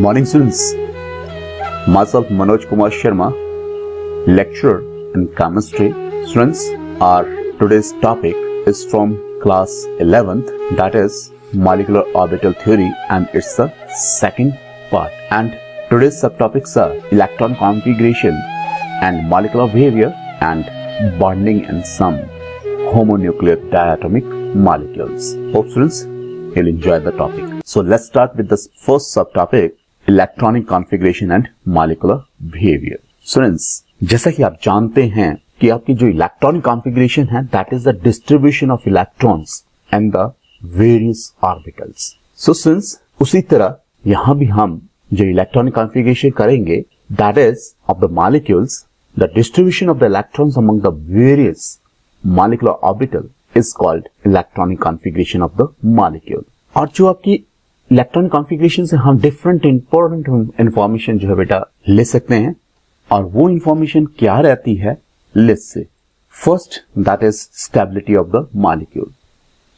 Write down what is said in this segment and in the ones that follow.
Morning students, myself Manoj Kumar Sharma, lecturer in chemistry. Students, our today's topic is from class 11th, that is molecular orbital theory, and it's the second part. And today's subtopics are electron configuration and molecular behavior and bonding in some homonuclear diatomic molecules. Hope students you'll enjoy the topic. So let's start with the first subtopic, electronic configuration and molecular behaviour. Students, जैसा कि आप जानते हैं कि आपकी जो electronic configuration है that is the distribution of electrons and the various orbitals. So since उसी तरह यहां भी हम जो इलेक्ट्रॉनिक कॉन्फ़िगरेशन करेंगे that is of the molecules, the distribution of the electrons among the various molecular orbital is called electronic configuration of the molecule. और जो आपकी इलेक्ट्रॉनिक कॉन्फ़िगरेशन से हम डिफरेंट इंपॉर्टेंट इंफॉर्मेशन जो है बेटा ले सकते हैं, और वो इंफॉर्मेशन क्या रहती है लिस्ट से. First that is stability of the molecule.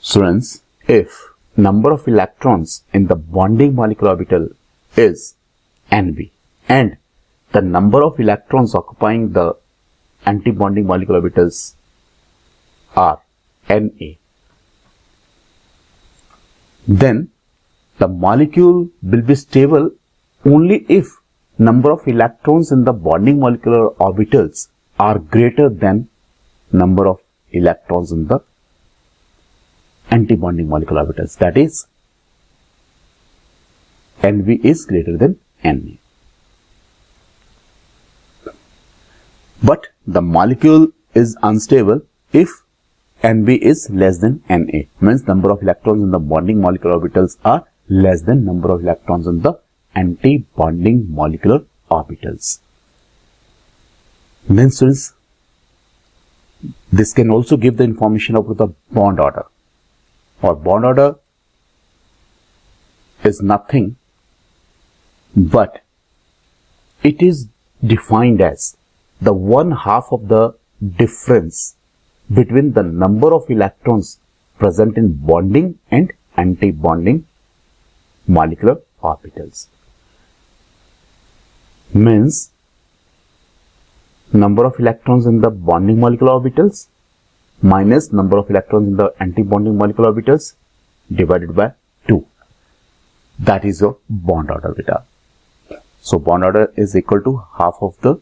Students, if number of electrons in the bonding molecular orbital is Nb and the number of electrons occupying the anti-bonding molecular orbitals are Na, then the molecule will be stable only if number of electrons in the bonding molecular orbitals are greater than number of electrons in the anti-bonding molecular orbitals. That is, Nb is greater than Na. But the molecule is unstable if Nb is less than Na. Means number of electrons in the bonding molecular orbitals are less than number of electrons in the anti-bonding molecular orbitals. Then students, this can also give the information about the bond order. Or bond order is nothing but it is defined as the one half of the difference between the number of electrons present in bonding and anti-bonding molecular orbitals. Means number of electrons in the bonding molecular orbitals minus number of electrons in the anti-bonding molecular orbitals divided by 2. That is your bond order beta. So bond order is equal to half of the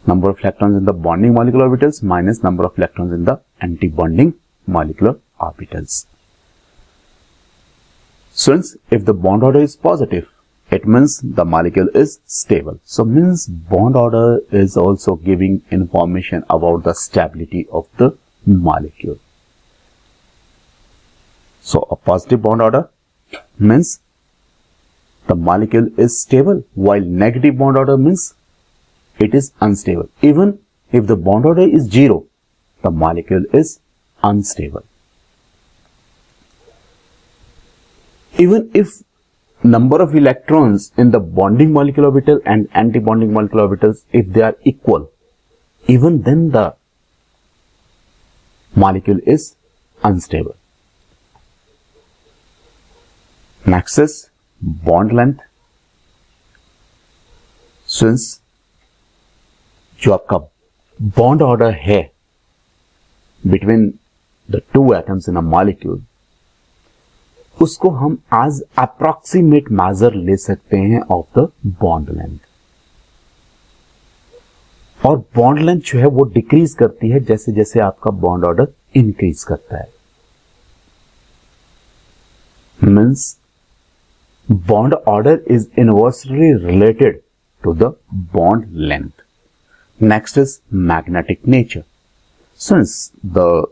number of electrons in the bonding molecular orbitals minus number of electrons in the anti-bonding molecular orbitals. Since if the bond order is positive, it means the molecule is stable. So means bond order is also giving information about the stability of the molecule. So a positive bond order means the molecule is stable, while negative bond order means it is unstable. Even if the bond order is 0, the molecule is unstable. Even if number of electrons in the bonding molecular orbital and anti-bonding molecular orbitals, if they are equal, even then the molecule is unstable. Next is bond length. Since जो आपका bond order है between the two atoms in a molecule, उसको हम as approximate measure ले सकते हैं of the bond length. और bond length जो है वो डिक्रीज करती है जैसे जैसे आपका bond order इंक्रीज करता है. Means bond order is inversely related to the bond length. Next is magnetic nature. Since the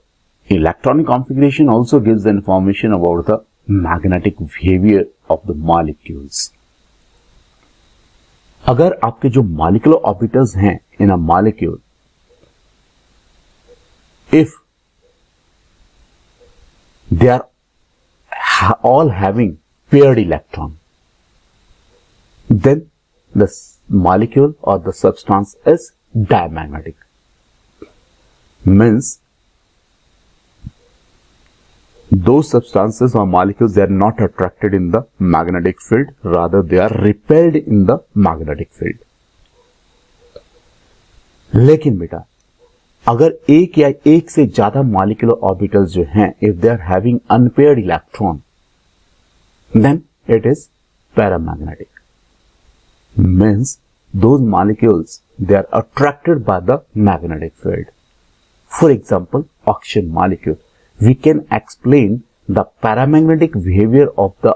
electronic configuration also gives the information about the magnetic behavior of the molecules. अगर आपके जो molecular orbitals हैं in a molecule, if they are all having paired electron, then the molecule or the substance is diamagnetic. Means those substances or molecules, they are not attracted in the magnetic field, rather they are repelled in the magnetic field. लेकिन बेटा अगर एक या एक से ज्यादा molecular orbitals जो हैं, if they are having unpaired electron, then it is paramagnetic. Means those molecules they are attracted by the magnetic field. For example oxygen molecule, we can explain the paramagnetic behavior of the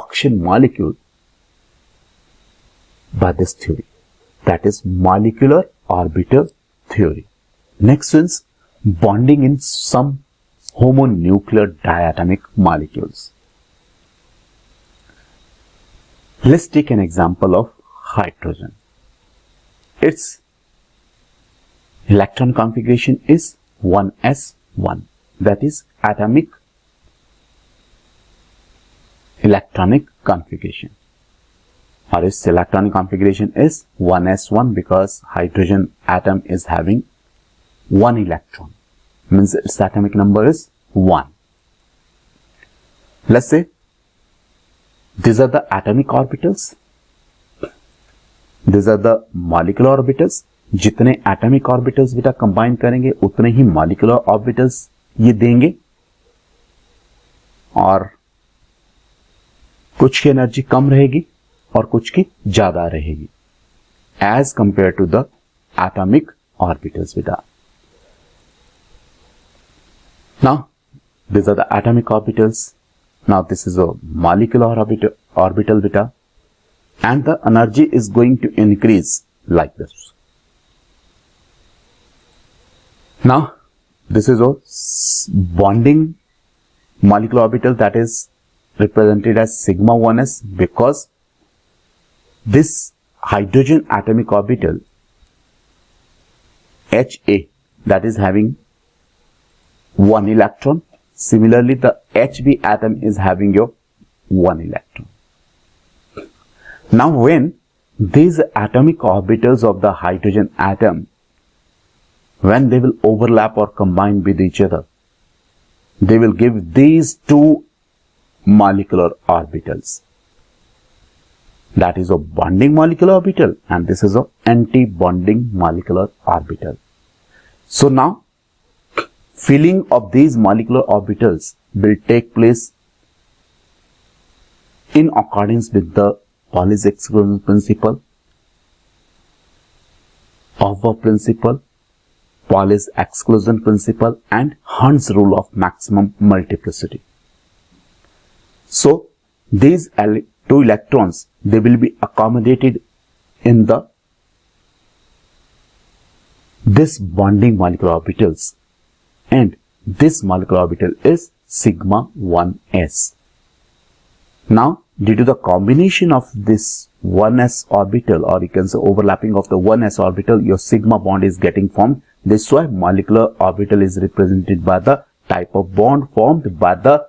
oxygen molecule by this theory, that is molecular orbital theory. Next is bonding in some homonuclear diatomic molecules. Let's take an example of hydrogen. Its electron configuration is 1s1. That is atomic electronic configuration, or its electronic configuration is 1s1 because hydrogen atom is having one electron, means its atomic number is 1. Let's say these are the atomic orbitals, these are the molecular orbitals. जितने atomic orbitals बेटा combine करेंगे उतने ही molecular orbitals ये देंगे, और कुछ की energy कम रहेगी और कुछ की ज्यादा रहेगी as compare to the atomic orbitals बेटा. Now this are the atomic orbitals. Now this is a molecular orbital बेटा, and the energy is going to increase like this. Now this is a bonding molecular orbital, that is represented as sigma 1s, because this hydrogen atomic orbital Ha, that is having one electron. Similarly, the Hb atom is having your one electron. Now when these atomic orbitals of the hydrogen atom, when they will overlap or combine with each other, they will give these two molecular orbitals. That is a bonding molecular orbital, and this is a anti-bonding molecular orbital. So now filling of these molecular orbitals will take place in accordance with the Pauli's exclusion principle, Auer principle, Pauli's exclusion principle, and Hund's rule of maximum multiplicity. So these two electrons, they will be accommodated in this bonding molecular orbitals, and this molecular orbital is sigma 1s. Now due to the combination of this 1s orbital, or you can say overlapping of the 1s orbital, your sigma bond is getting formed. This is why molecular orbital is represented by the type of bond formed by the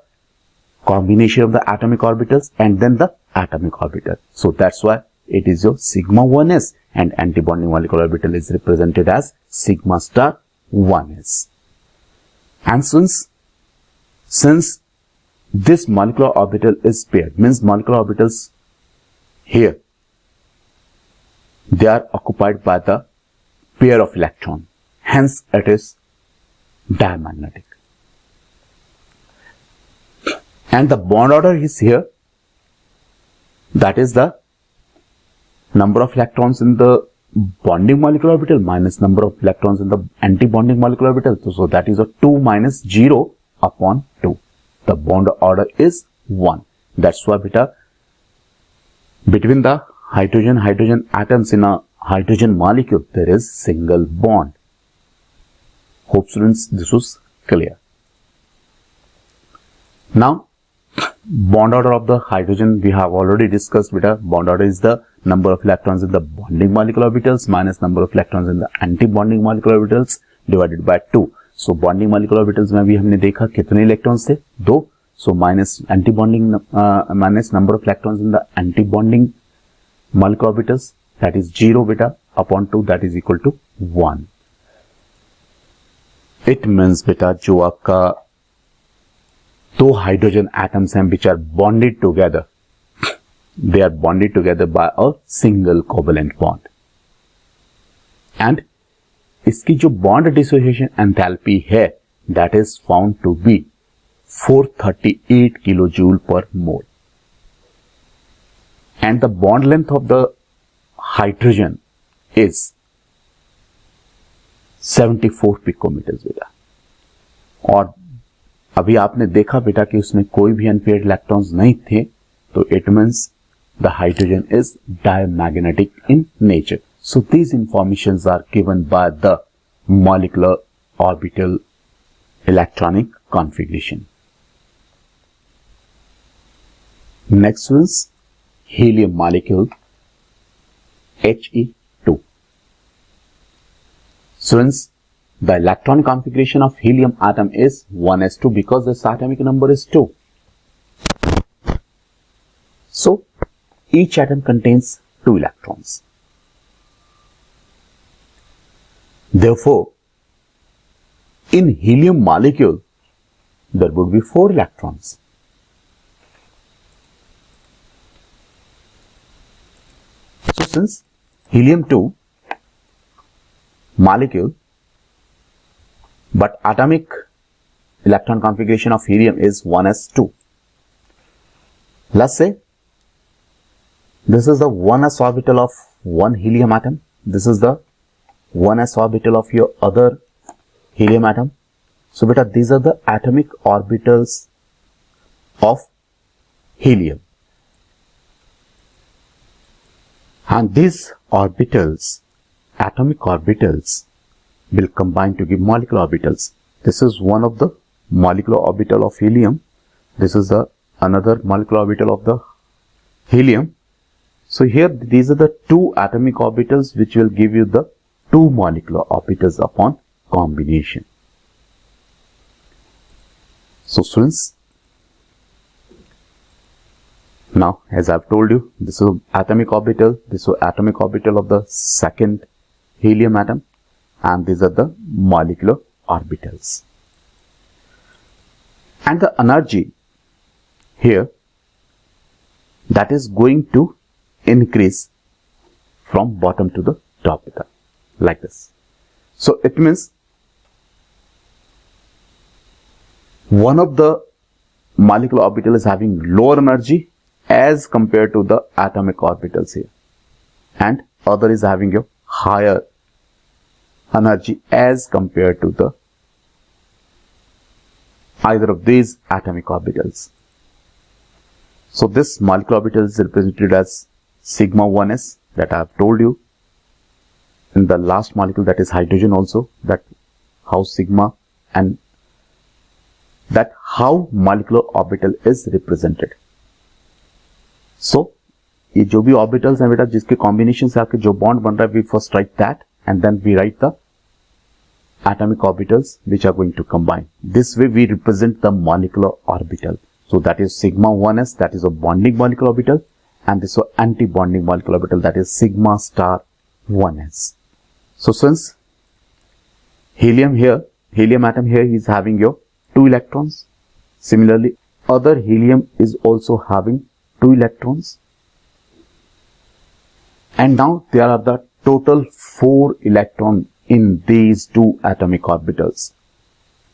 combination of the atomic orbitals and then the atomic orbital. So that's why it is your sigma 1s, and antibonding molecular orbital is represented as sigma star 1s. And since this molecular orbital is paired, means molecular orbitals here, they are occupied by the pair of electron. Hence it is diamagnetic. And the bond order is here, that is the number of electrons in the bonding molecular orbital minus number of electrons in the anti-bonding molecular orbital. So that is a 2 minus 0 upon 2. The bond order is 1. That's why beta, between the hydrogen atoms in a hydrogen molecule, there is single bond. Hope students this was clear. Now bond order of the hydrogen we have already discussed beta. Bond order is the number of electrons in the bonding molecular orbitals minus number of electrons in the anti-bonding molecular orbitals divided by 2. So bonding molecular orbitals में भी हमने देखा कितने electrons थे, 2. So minus anti-bonding minus number of electrons in the anti-bonding molecular orbitals, that is 0 beta upon 2, that is equal to 1. It means बेटा जो आपका दो हाइड्रोजन एटम्स हैं which are bonded together. They are bonded together by a single covalent bond. And इसकी जो bond dissociation enthalpy है that is found to be 438 kilojoule per mole. And the bond length of the hydrogen is 74 picometers बेटा. और अभी आपने देखा बेटा कि उसमें कोई भी अनपेयर्ड इलेक्ट्रॉन्स नहीं थे, तो it means the hydrogen is diamagnetic in nature. So these informations are given by the molecular orbital electronic configuration. Next is helium molecule He2. Since the electron configuration of helium atom is 1s2 because its atomic number is 2. So each atom contains 2 electrons. Therefore, in helium molecule there would be 4 electrons. So since helium-2 molecule, but atomic electron configuration of helium is 1s2. Let's say this is the 1s orbital of one helium atom. This is the 1s orbital of your other helium atom. So beta, these are the atomic orbitals of helium. And these orbitals, atomic orbitals, will combine to give molecular orbitals. This is one of the molecular orbital of helium. This is the another molecular orbital of the helium. So here these are the 2 atomic orbitals which will give you the 2 molecular orbitals upon combination. So students, now as I've told you, this is atomic orbital, this is atomic orbital of the second helium atom, and these are the molecular orbitals. And the energy here, that is going to increase from bottom to the top beta, like this. So it means one of the molecular orbital is having lower energy as compared to the atomic orbitals here, and other is having a higher energy as compared to the either of these atomic orbitals. So this molecular orbital is represented as sigma 1s, that I have told you in the last molecule, that is hydrogen also, that how sigma and that how molecular orbital is represented. So ये जो भी orbitals हैं बेटा, जिसके combination से आपके जो bond बन रहा है, we first write that and then we write the atomic orbitals which are going to combine. This way we represent the molecular orbital. So that is sigma 1s, that is a bonding molecular orbital, and this is anti-bonding molecular orbital, that is sigma star 1s. So since helium atom here is having your 2 electrons. Similarly, other helium is also having 2 electrons. And now there are the total 4 electrons in these 2 atomic orbitals.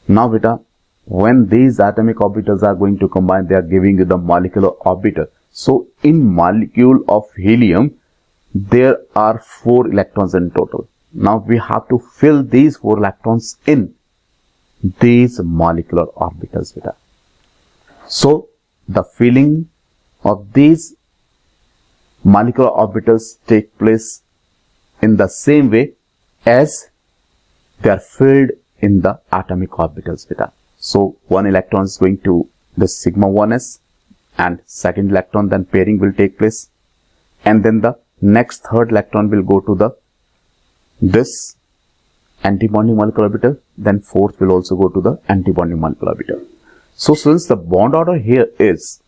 Now beta, when these atomic orbitals are going to combine, they are giving you the molecular orbital. So in molecule of helium, there are 4 electrons in total. Now we have to fill these 4 electrons in these molecular orbitals beta. So the filling of these molecular orbitals take place in the same way as they are filled in the atomic orbitals beta. So one electron is going to the sigma 1s and second electron, then pairing will take place, and then the next third electron will go to the this antibonding molecular orbital, then fourth will also go to the antibonding molecular orbital. So since the bond order here is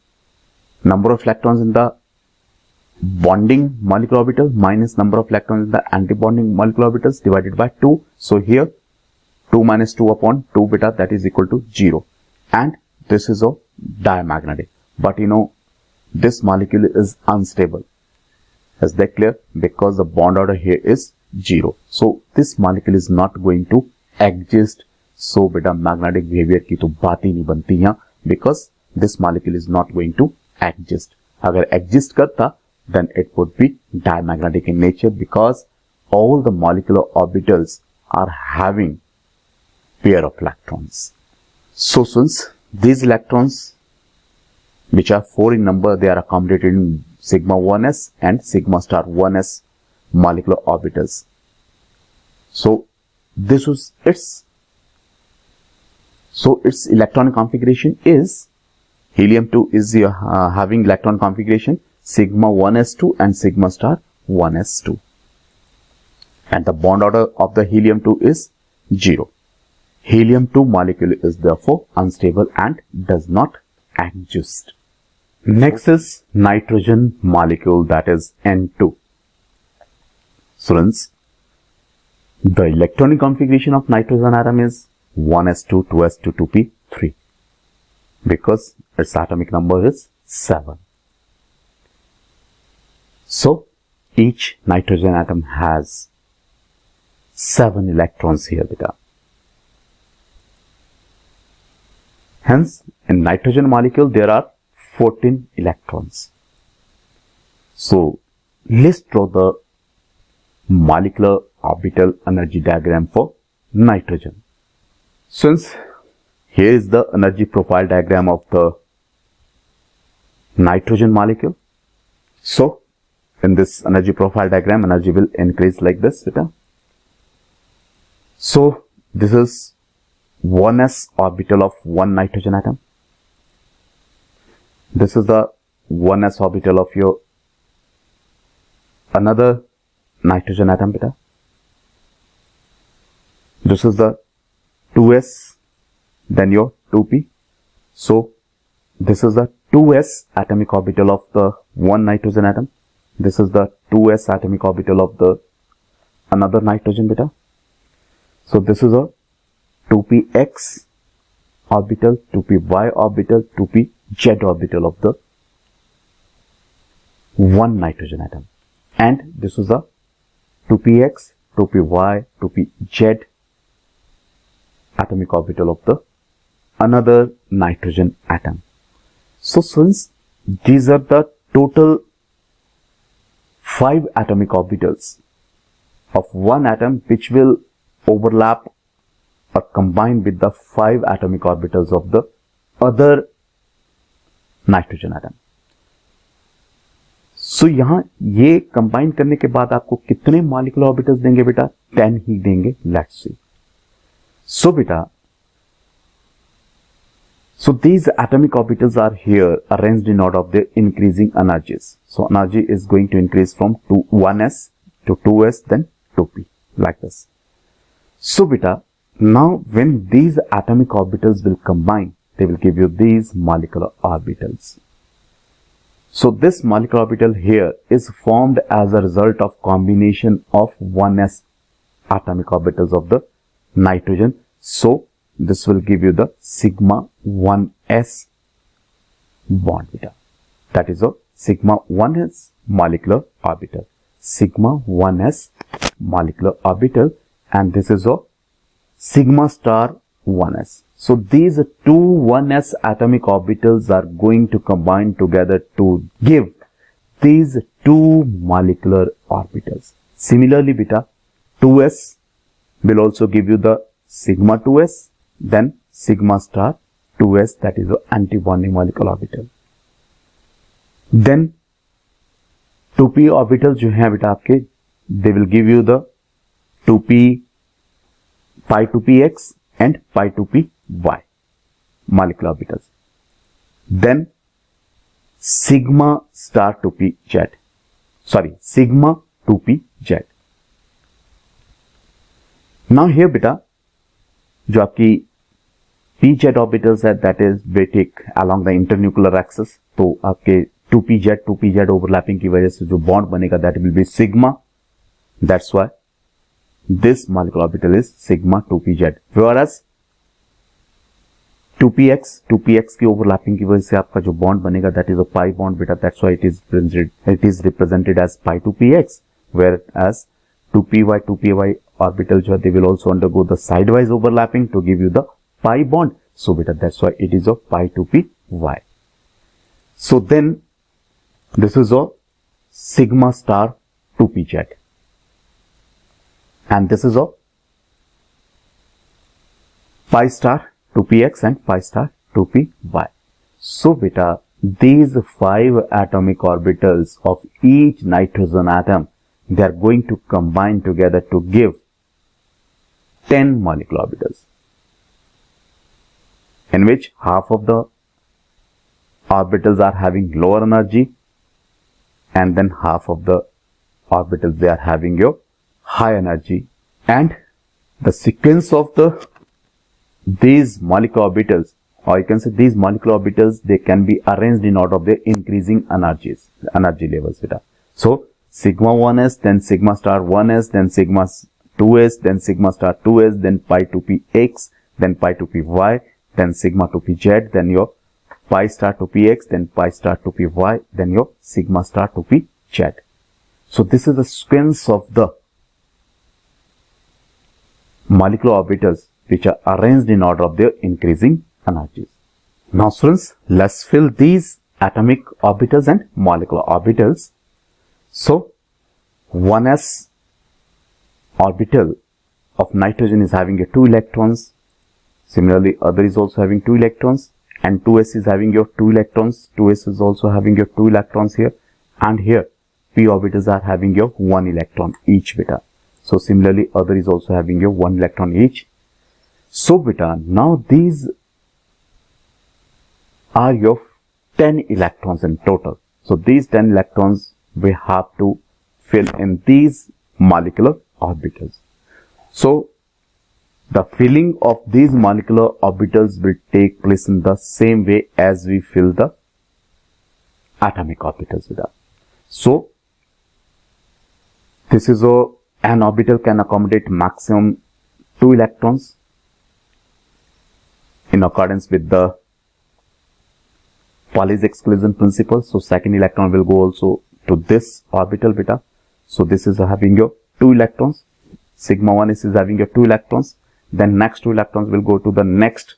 number of electrons in the bonding molecular orbital minus number of electrons in the antibonding molecular orbitals divided by 2. So here 2 minus 2 upon 2 beta, that is equal to 0. And this is a diamagnetic. But this molecule is unstable. Is that clear? Because the bond order here is 0. So this molecule is not going to exist. So beta magnetic behavior की तो बात ही नहीं बनती यहाँ, because this molecule is not going to exist. अगर exist करता then it would be diamagnetic in nature, because all the molecular orbitals are having pair of electrons. So since these electrons, which are 4 in number, they are accommodated in sigma 1s and sigma star 1s molecular orbitals. So this was its electron configuration is helium 2 is having electron configuration sigma 1s2 and sigma star 1s2, and the bond order of the helium 2 is 0. Helium 2 molecule is therefore unstable and does not exist. Next is nitrogen molecule, that is N2. Students, the electronic configuration of nitrogen atom is 1s2, 2s2, 2p, 3, because its atomic number is 7. So each nitrogen atom has 7 electrons here, beta. Hence, in nitrogen molecule there are 14 electrons. So let's draw the molecular orbital energy diagram for nitrogen. Since here is the energy profile diagram of the nitrogen molecule, so in this energy profile diagram, energy will increase like this, beta. So this is 1s orbital of one nitrogen atom. This is the 1s orbital of your another nitrogen atom, beta. This is the 2s, then your 2p. So this is the 2s atomic orbital of the one nitrogen atom. This is the 2s atomic orbital of the another nitrogen, beta. So this is a 2px orbital, 2py orbital, 2pz orbital of the one nitrogen atom, and this is a 2px, 2py, 2pz atomic orbital of the another nitrogen atom. So since these are the total 5 atomic orbitals of one atom which will overlap or combine with the 5 atomic orbitals of the other nitrogen atom. So यहाँ ये combine करने के बाद आपको कितने molecular orbitals देंगे बेटा? 10 ही देंगे. Let's see. So बेटा, so these atomic orbitals are here arranged in order of their increasing energies. So energy is going to increase from 1s to 2s, then 2p, like this. So beta, now when these atomic orbitals will combine, they will give you these molecular orbitals. So this molecular orbital here is formed as a result of combination of 1s atomic orbitals of the nitrogen. So this will give you the sigma 1s bond beta. That is a sigma 1s molecular orbital. Sigma 1s molecular orbital, and this is a sigma star 1s. So these two 1s atomic orbitals are going to combine together to give these two molecular orbitals. Similarly beta, 2s will also give you the sigma 2s, then sigma star 2s, that is the anti-bonding molecular orbital. Then 2p orbital जो है बेटा आपके, they will give you the 2p pi 2px and pi 2py molecular orbitals. Then sigma star 2pz, sorry, sigma 2pz. Now here बेटा जो आपकी pz orbitals है, that is they take along the internuclear axis. तो आपके 2pz overlapping की वजह से जो bond बनेगा, that will be sigma. That's why this molecular orbital is sigma 2pz. Whereas 2px की ओवरलैपिंग की वजह से आपका जो बॉन्ड बनेगा that is a pi bond बेटा, that's why it is represented as pi 2px, whereas 2py orbital जो है they will also undergo the sideways overlapping to give you the pi bond. So beta that's why it is of pi 2py. So then this is of sigma star 2pz and this is of pi star 2px and pi star 2py. So beta these 5 atomic orbitals of each nitrogen atom, they are going to combine together to give 10 molecular orbitals, in which half of the orbitals are having lower energy and then half of the orbitals they are having your high energy, and the sequence of these molecular orbitals, or you can say these molecular orbitals, they can be arranged in order of their increasing energy levels beta. So sigma 1s, then sigma star 1s, then sigma 2s, then sigma star 2s, then pi 2px, then pi 2py, then sigma 2pz, then your pi star 2px, then pi star 2py, then your sigma star 2pz. So this is the sequence of the molecular orbitals which are arranged in order of their increasing energies. Now students, let's fill these atomic orbitals and molecular orbitals. So 1s orbital of nitrogen is having a 2 electrons. Similarly, other is also having 2 electrons, and 2s is having your 2 electrons. 2s is also having your 2 electrons here, and here p orbitals are having your 1 electron each beta. So similarly, other is also having your 1 electron each. So beta, now these are your 10 electrons in total. So these 10 electrons we have to fill in these molecular orbitals. So the filling of these molecular orbitals will take place in the same way as we fill the atomic orbitals with that. So this is an orbital can accommodate maximum 2 electrons in accordance with the Pauli's exclusion principle. So second electron will go also to this orbital beta. So this is having your 2 electrons. Sigma 1 is having your 2 electrons. Then next 2 electrons will go to the next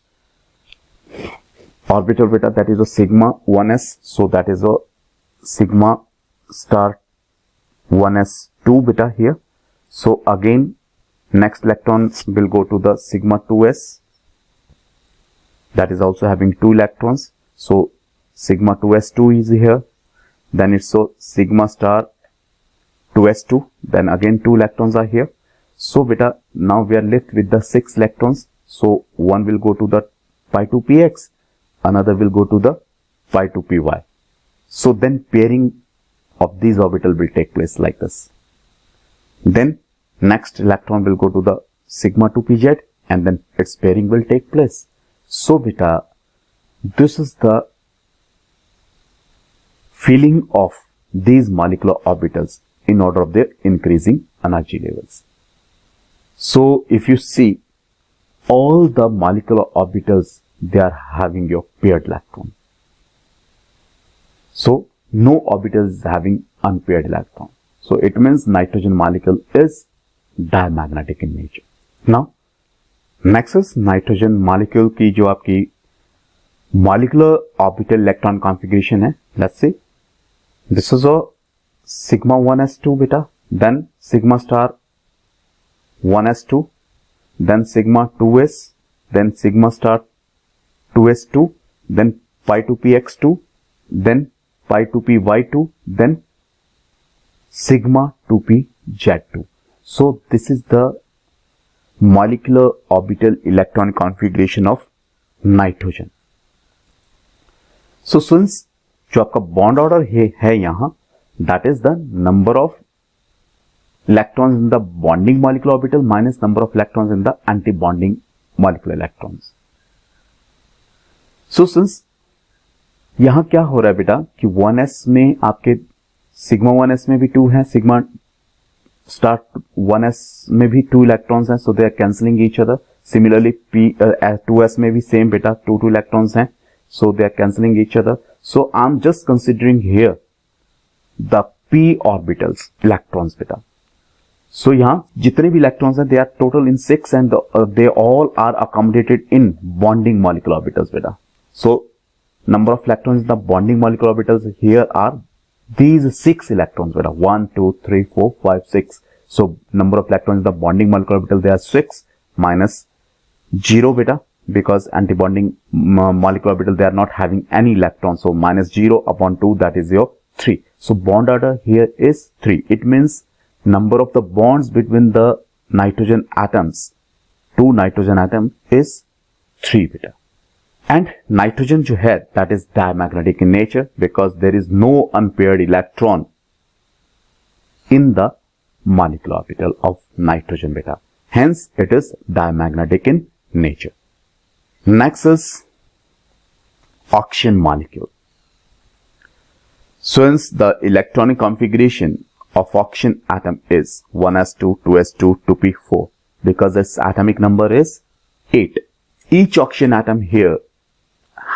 orbital beta, that is a sigma 1s. So that is a sigma star 1s2 beta here. So again next electron will go to the sigma 2s, that is also having 2 electrons. So sigma 2s2 is here. Then it's so sigma star 2s2, then again 2 electrons are here. So beta, now we are left with the 6 electrons. So one will go to the pi 2px, another will go to the pi 2py. So then pairing of these orbital will take place like this. Then next electron will go to the sigma 2pz and then its pairing will take place. So beta, this is the filling of these molecular orbitals in order of their increasing energy levels. So if you see all the molecular orbitals, they are having your paired electron. So no orbital is having unpaired electron. So it means nitrogen molecule is diamagnetic in nature. Now next is nitrogen molecule की जो आपकी molecular orbital electron configuration है. Let's see. This is a sigma 1s2 beta, then sigma star 1s2, then sigma 2s, then sigma star 2s2, then pi 2px2, then pi 2py2, then sigma 2pz2. So this is the molecular orbital electron configuration of nitrogen. So since जो आपका bond order है यहाँ, that is the number of electrons in the bonding molecular orbital minus number of electrons in the anti-bonding molecular electrons. So since यहाँ क्या हो रहा है बेटा कि 1s में आपके सिग्मा 1s में भी 2 है, सिग्मा स्टार 1s में भी 2 इलेक्ट्रॉन्स हैं, so they are cancelling each other. Similarly 2s में भी सेम बेटा 2 इलेक्ट्रॉन्स हैं, so they are cancelling each other. So I'm just considering here the p orbitals, electrons beta. So यहाँ जितने भी electrons हैं, they are total in 6 and they all are accommodated in bonding molecular orbitals beta. So number of electrons in the bonding molecular orbitals here are these 6 electrons beta. 1, 2, 3, 4, 5, 6. So number of electrons in the bonding molecular orbital, they are 6 minus 0 beta. Because antibonding molecular orbital, they are not having any electrons, so minus 0 upon 2, that is your 3. So bond order here is 3. It means number of the bonds between the nitrogen atoms, 2 nitrogen atom is 3 beta. And nitrogen जो है, that is diamagnetic in nature because there is no unpaired electron in the molecular orbital of nitrogen beta. Hence it is diamagnetic in nature. Next is oxygen molecule. Since the electronic configuration of oxygen atom is 1s2, 2s2, 2p4, because its atomic number is 8. Each oxygen atom here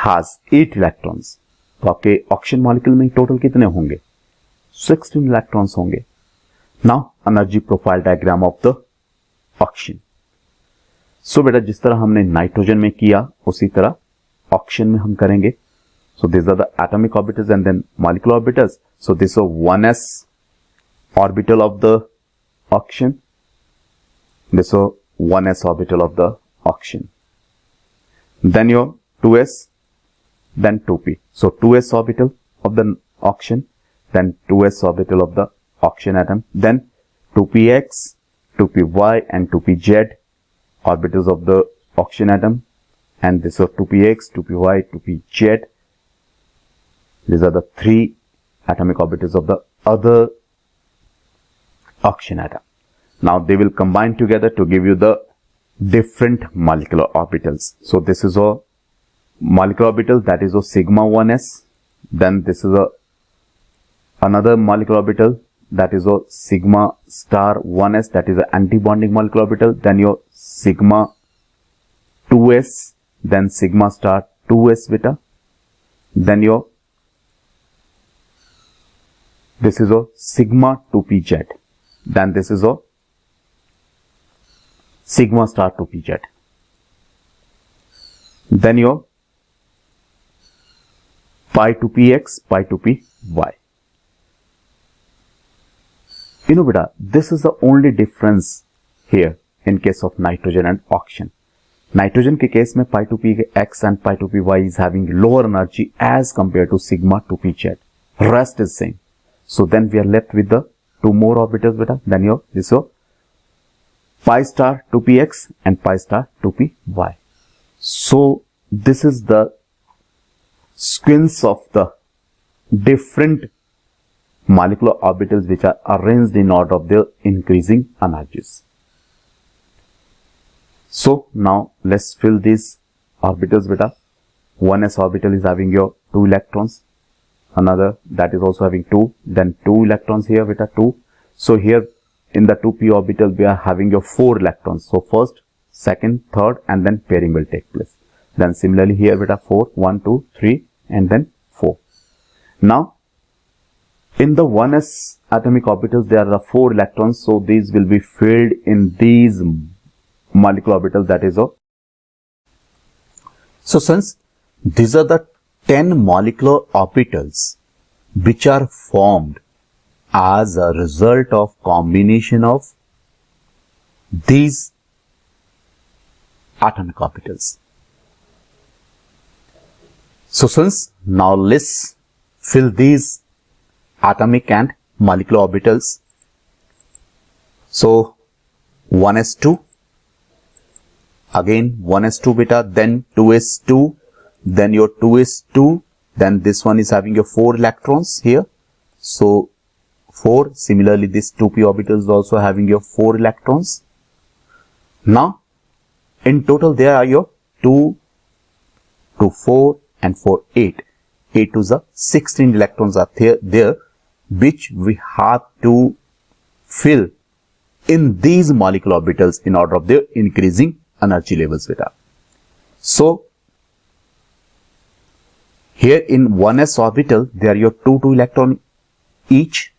has 8 electrons. तो आपके oxygen molecule में total कितने होंगे? 16 electrons होंगे. Now energy profile diagram of the oxygen. सो बेटा जिस तरह हमने नाइट्रोजन में किया उसी तरह ऑक्सीजन में हम करेंगे. So this are the atomic orbitals and then molecular orbitals. So this is 1s orbital of the oxygen, this is 1s orbital of the oxygen, then your 2s, then 2p. So 2s orbital of the oxygen, then 2s orbital of the oxygen atom, then 2px, 2py and 2pz orbitals of the oxygen atom, and this is 2px, 2py, 2pz. These are the 3 atomic orbitals of the other oxygen atom. Now they will combine together to give you the different molecular orbitals. So this is a molecular orbital, that is a sigma 1s. Then this is another molecular orbital, that is a sigma star 1s, that is an anti-bonding molecular orbital. Then your sigma 2s, then sigma star 2s beta. Then your this is a sigma 2pz. Then this is a sigma star 2pz. Then your pi 2px, pi 2py. You know beta, this is the only difference here in case of nitrogen and oxygen. Nitrogen के case में pi 2px and pi 2py is having lower energy as compared to sigma 2pz. Rest is same. So then we are left with the 2 more orbitals beta. Then your this is pi star 2px and pi star 2py. So this is the sequence of the different molecular orbitals which are arranged in order of their increasing energies. So now let's fill these orbitals beta. 1s orbital is having your 2 electrons, another that is also having 2, then 2 electrons here beta 2. So here in the 2p orbital we are having your 4 electrons. So first, second, third and then pairing will take place. Then similarly here beta 4, 1, 2, 3 and then 4. Now in the 1s atomic orbitals there are 4 electrons, so these will be filled in these molecular orbitals, that is all. So since these are the 10 molecular orbitals which are formed as a result of combination of these atomic orbitals. So since now let's fill these atomic and molecular orbitals. So 1s2, again 1s2 beta, then 2s2, then your 2s2, then this one is having your 4 electrons here. So 4, similarly this 2p orbital is also having your 4 electrons. Now in total there are your 2, 2, 4 and 4, 8. 8 to the 16 electrons are there which we have to fill in these molecular orbitals in order of their increasing energy levels, beta. So here in 1s orbital there are your 2 electron each.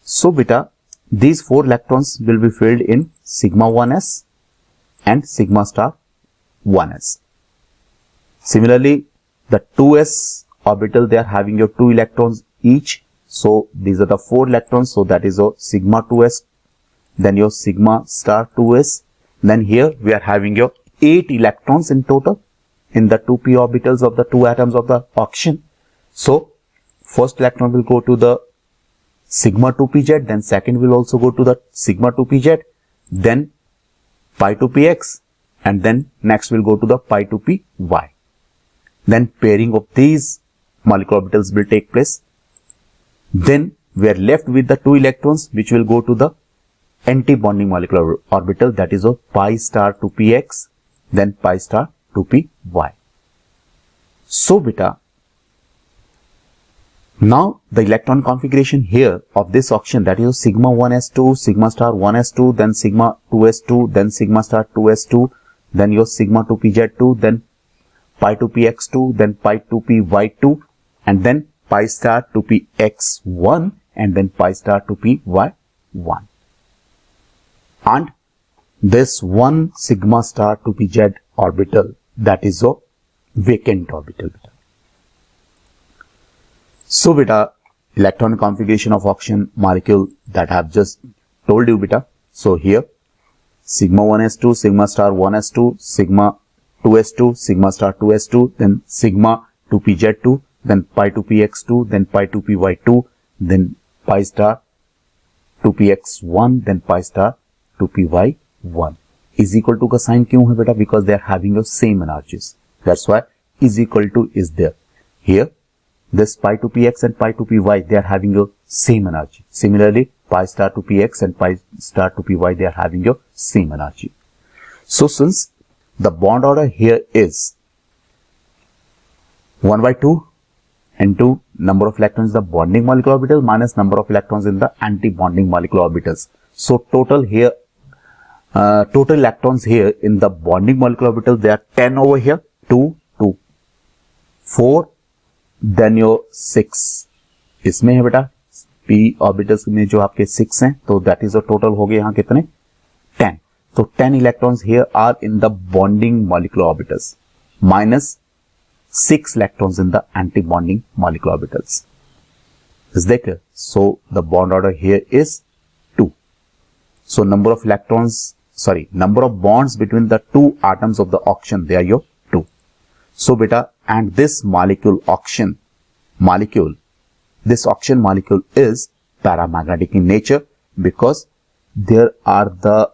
So beta, these 4 electrons will be filled in sigma 1s and sigma star 1s. Similarly, the 2s orbital, they are having your 2 electrons each. So these are the 4 electrons. So that is your sigma 2s, then your sigma star 2s. Then here we are having your 8 electrons in total in the 2p orbitals of the 2 atoms of the oxygen. So first electron will go to the sigma 2pz, then second will also go to the sigma 2pz, then pi 2px, and then next will go to the pi 2py. Then pairing of these molecular orbitals will take place. Then we are left with the 2 electrons which will go to the anti-bonding molecular orbital, that is a pi star 2px, then pi star 2py. So beta, now the electron configuration here of this oxygen, that is sigma 1s2, sigma star 1s2, then sigma 2s2, then sigma star 2s2, then your sigma 2pz2, then pi 2px2, then pi 2py2, and then pi star 2px1, and then pi star 2py1. And this one sigma star 2pz orbital, that is a vacant orbital. So beta, electron configuration of oxygen molecule that I have just told you, beta. So here sigma 1s2, sigma star 1s2, sigma 2s2, sigma star 2s2, then sigma 2pz2, then pi 2px2, then pi 2py2, then pi star 2px1, then pi star 2py1 is equal to का sign क्यों है बेटा? Because they are having the same energies. That's why is equal to is there. Here this pi 2px and pi 2py, they are having the same energy. Similarly, pi star 2px and pi star 2py, they are having the same energy. So since the bond order here is 1/2 into number of electrons in the bonding molecular orbital minus number of electrons in the anti-bonding molecular orbitals. So total here, total electrons here in the bonding molecular orbital, they are 10 over here, 2, 2, 4, then your 6 इसमें है बेटा, p orbitals में जो आपके 6 हैं, तो that is the total हो गए यहाँ कितने? 10. So 10 electrons here are in the bonding molecular orbitals minus 6 electrons in the anti-bonding molecular orbitals. Is that clear? So the bond order here is 2. So number of electrons, number of bonds between the 2 atoms of the oxygen, they are your 2. So beta, and this molecule oxygen molecule, this oxygen molecule is paramagnetic in nature because there are the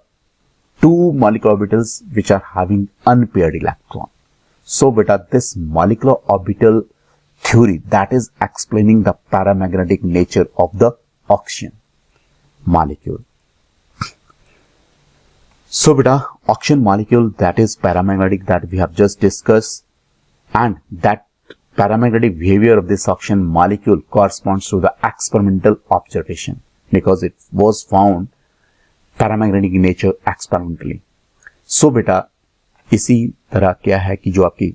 2 molecular orbitals which are having unpaired electron. So beta, this molecular orbital theory, that is explaining the paramagnetic nature of the oxygen molecule. So beta, oxygen molecule that is paramagnetic, that we have just discussed, and that paramagnetic behavior of this oxygen molecule corresponds to the experimental observation because it was found paramagnetic in nature experimentally. So beta, इसी तरह क्या है कि जो आपकी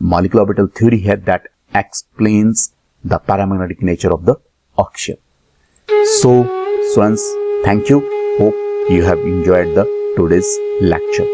molecular orbital theory है, that explains the paramagnetic nature of the oxygen. So students, thank you. Hope you have enjoyed the today's lecture.